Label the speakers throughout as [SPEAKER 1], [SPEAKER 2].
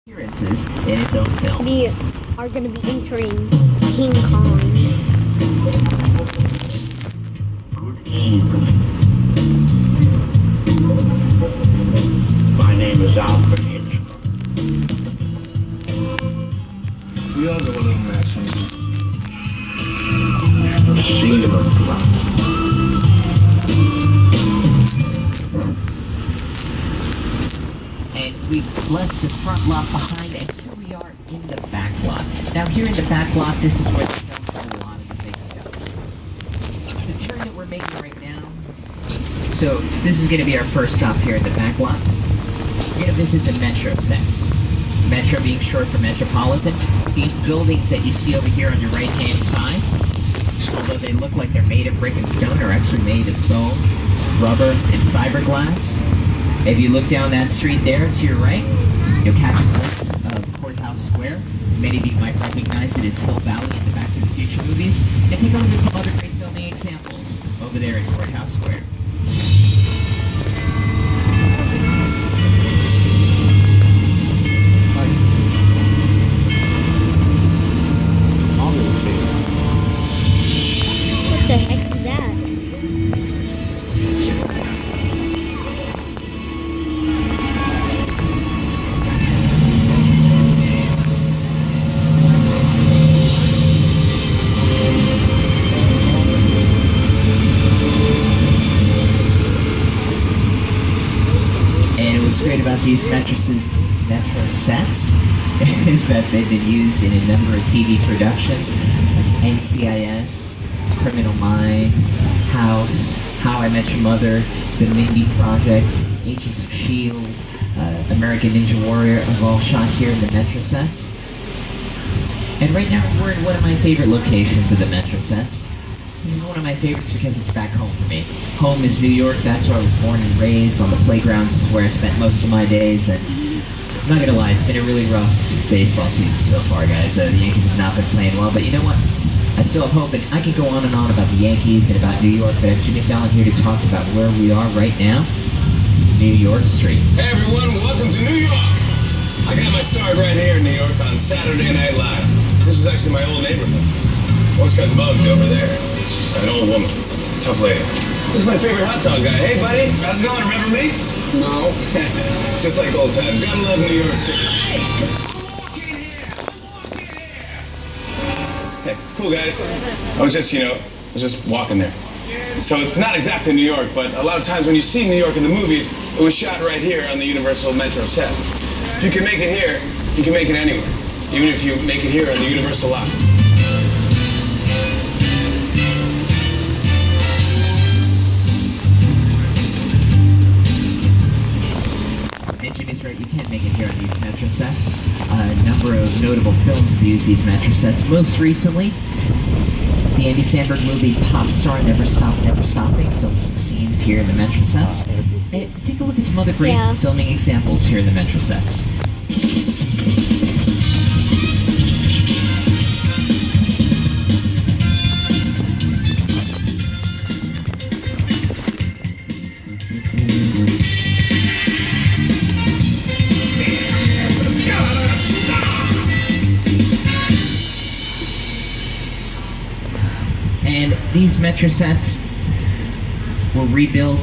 [SPEAKER 1] appearances in its own film.
[SPEAKER 2] We are going to be entering King Kong.
[SPEAKER 3] Good evening. My name is Alfred Hitchcock. We all go a little mad sometimes. Seal of blood.
[SPEAKER 1] And we've left the front lot behind, and here we are in the back lot. Now here in the back lot, this is where they film a lot of the big stuff. The turn that we're making right now, so this is going to be our first stop here in the back lot. We're going to visit the Metro sets. Metro being short for Metropolitan. These buildings that you see over here on your right-hand side, although they look like they're made of brick and stone, are actually made of foam, rubber, and fiberglass. If you look down that street there to your right, you'll catch a glimpse of Courthouse Square. Many of you might recognize it as Hill Valley in the Back to the Future movies. And take a look at some other great filming examples over there in Courthouse Square.
[SPEAKER 4] Small little tree.
[SPEAKER 2] What the heck is that?
[SPEAKER 1] And what's great about these Metro sets is that they've been used in a number of TV productions like NCIS, Criminal Minds, House, How I Met Your Mother, The Mindy Project, Agents of S.H.I.E.L.D., American Ninja Warrior, have all shot here in the Metro sets. And right now we're in one of my favorite locations of the Metro sets. This is one of my favorites because it's back home for me. Home is New York, that's where I was born and raised. On the playgrounds is where I spent most of my days, and I'm not gonna lie, it's been a really rough baseball season so far, guys. The Yankees have not been playing well, but you know what? I still have hope, and I could go on and on about the Yankees and about New York, but I have Jimmy Fallon here to talk about where we are right now, New York Street.
[SPEAKER 5] Hey everyone, welcome to New York! I got my start right here in New York on Saturday Night Live. This is actually my old neighborhood. Once got mugged over there. An old woman. Tough lady. This is my favorite hot dog guy. Hey buddy, how's it going? Remember me? No. Just like old times. Gotta love New York City. Hey, it's cool guys. I was just walking there. So it's not exactly New York, but a lot of times when you see New York in the movies, it was shot right here on the Universal Metro sets. If you can make it here, you can make it anywhere. Even if you make it here on the Universal lot.
[SPEAKER 1] And Jimmy's right, you can't make it here on these Metro sets. A number of notable films have used these Metro sets. Most recently, the Andy Samberg movie Pop Star Never Stop, Never Stopping filmed some scenes here in the Metro sets. And take a look at some other great filming examples here in the Metro sets. And these Metro sets were rebuilt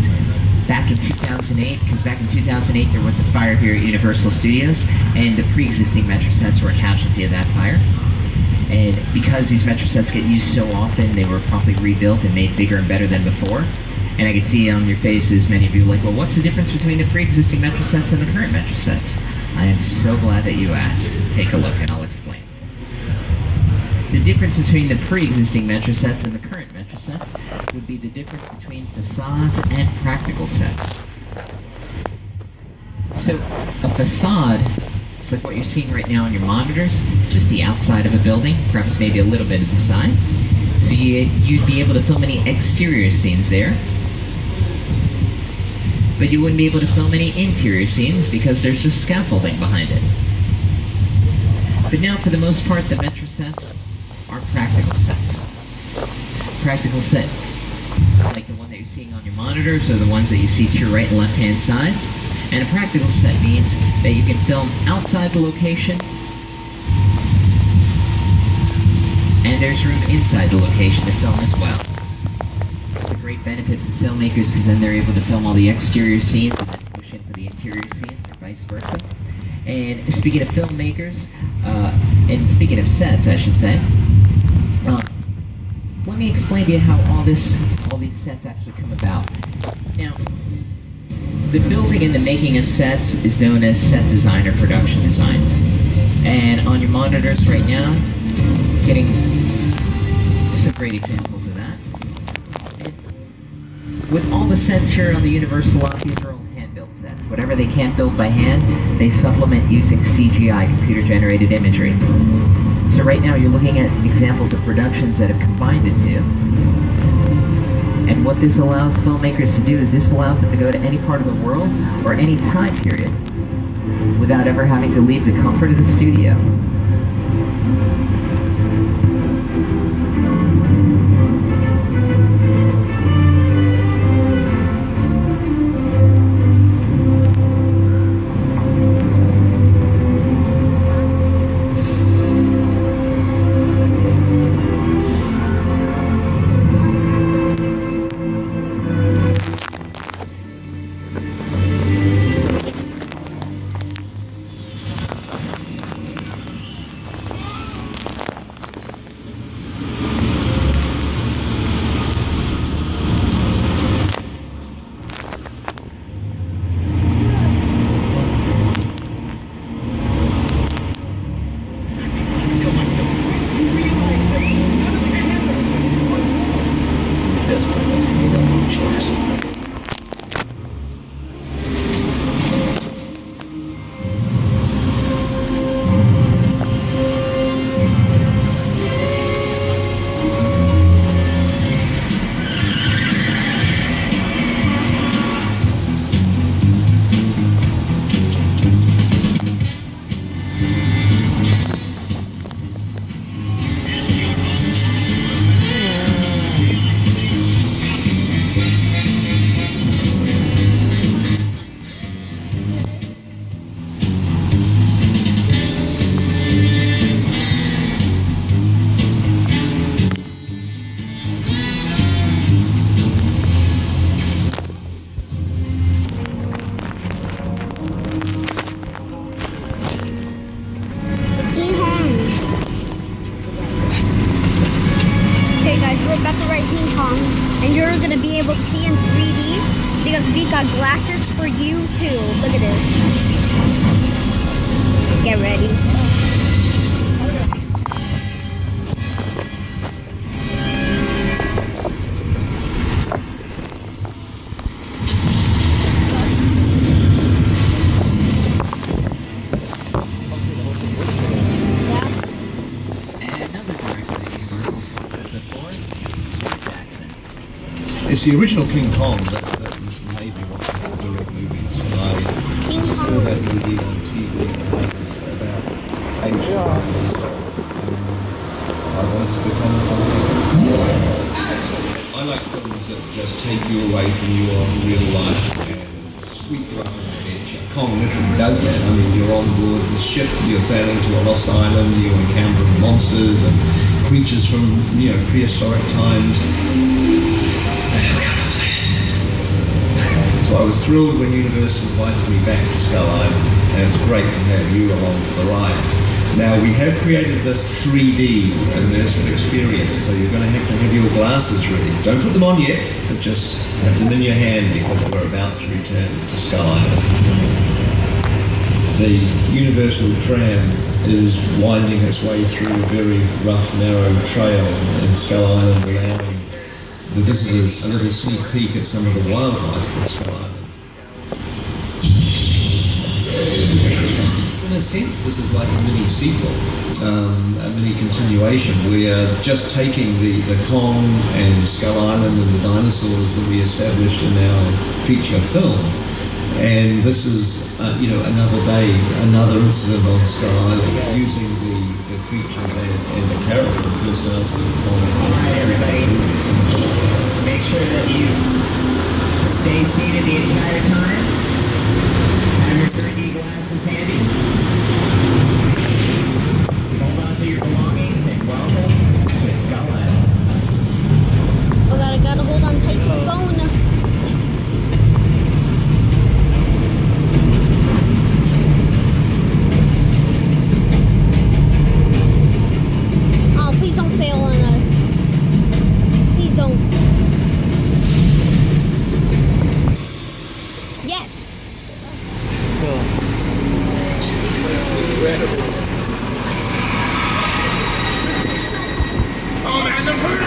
[SPEAKER 1] back in 2008, because back in 2008 there was a fire here at Universal Studios, and the pre-existing Metro sets were a casualty of that fire. And because these Metro sets get used so often, they were promptly rebuilt and made bigger and better than before. And I can see on your faces, many of you are like, well, what's the difference between the pre-existing Metro sets and the current Metro sets? I am so glad that you asked. Take a look and I'll explain. The difference between the pre-existing Metro sets and the current Metro sets would be the difference between facades and practical sets. So, a facade is like what you're seeing right now on your monitors, just the outside of a building, perhaps maybe a little bit of the side. So you'd be able to film any exterior scenes there, but you wouldn't be able to film any interior scenes because there's just scaffolding behind it. But now, for the most part, the Metro sets are practical sets. Practical set, like the one that you're seeing on your monitors, or the ones that you see to your right and left-hand sides. And a practical set means that you can film outside the location, and there's room inside the location to film as well. It's a great benefit for filmmakers because then they're able to film all the exterior scenes and then push in for the interior scenes, or vice versa. And speaking of filmmakers, and speaking of sets, I should say, let me explain to you how all these sets actually come about. Now, the building and the making of sets is known as set design or production design. And on your monitors right now, getting some great examples of that. And with all the sets here on the Universal lot, these are all hand-built sets. Whatever they can't build by hand, they supplement using CGI, computer-generated imagery. So right now you're looking at examples of productions that have combined the two. And what this allows filmmakers to do is this allows them to go to any part of the world or any time period without ever having to leave the comfort of the studio.
[SPEAKER 2] And you're going to be able to see in 3D because we got glasses for you too. Look at this. Get ready.
[SPEAKER 6] It's the original King Kong that made me want to direct movies. And I saw that movie on TV when I was about 8 years old. I wanted to become something. I like films that just take you away from your real life and sweep you up an adventure. Kong literally does that. I mean, you're on board the ship, you're sailing to a lost island, you encounter monsters and creatures from, prehistoric times. So I was thrilled when Universal invited me back to Skull Island, and it's great to have you along for the ride. Now, we have created this 3D immersive experience, so you're going to have your glasses ready. Don't put them on yet, but just have them in your hand because we're about to return to Skull Island. The Universal tram is winding its way through a very rough, narrow trail in Skull Island, allowing the visitors a little sneak peek at some of the wildlife in Skull Island. In a sense, this is like a mini sequel, a mini continuation. We are just taking the Kong and Skull Island and the dinosaurs that we established in our feature film, and this is, another day, another incident on Skull Island, using the creatures and the character personality of Kong.
[SPEAKER 1] Alright, everybody, make sure that you stay seated the entire time. your 3D glasses handy? Hold on to your belongings and welcome to Skull Island.
[SPEAKER 2] Oh god, I gotta hold on tight to the phone. Oh, please don't fail on us. Please don't. Yes.
[SPEAKER 5] Oh man, the murder!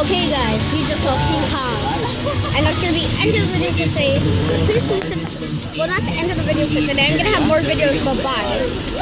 [SPEAKER 2] Okay guys, we just saw King Kong. And that's gonna be end of the video for today. Please well not the end of the video for today. I'm gonna have more videos, but bye.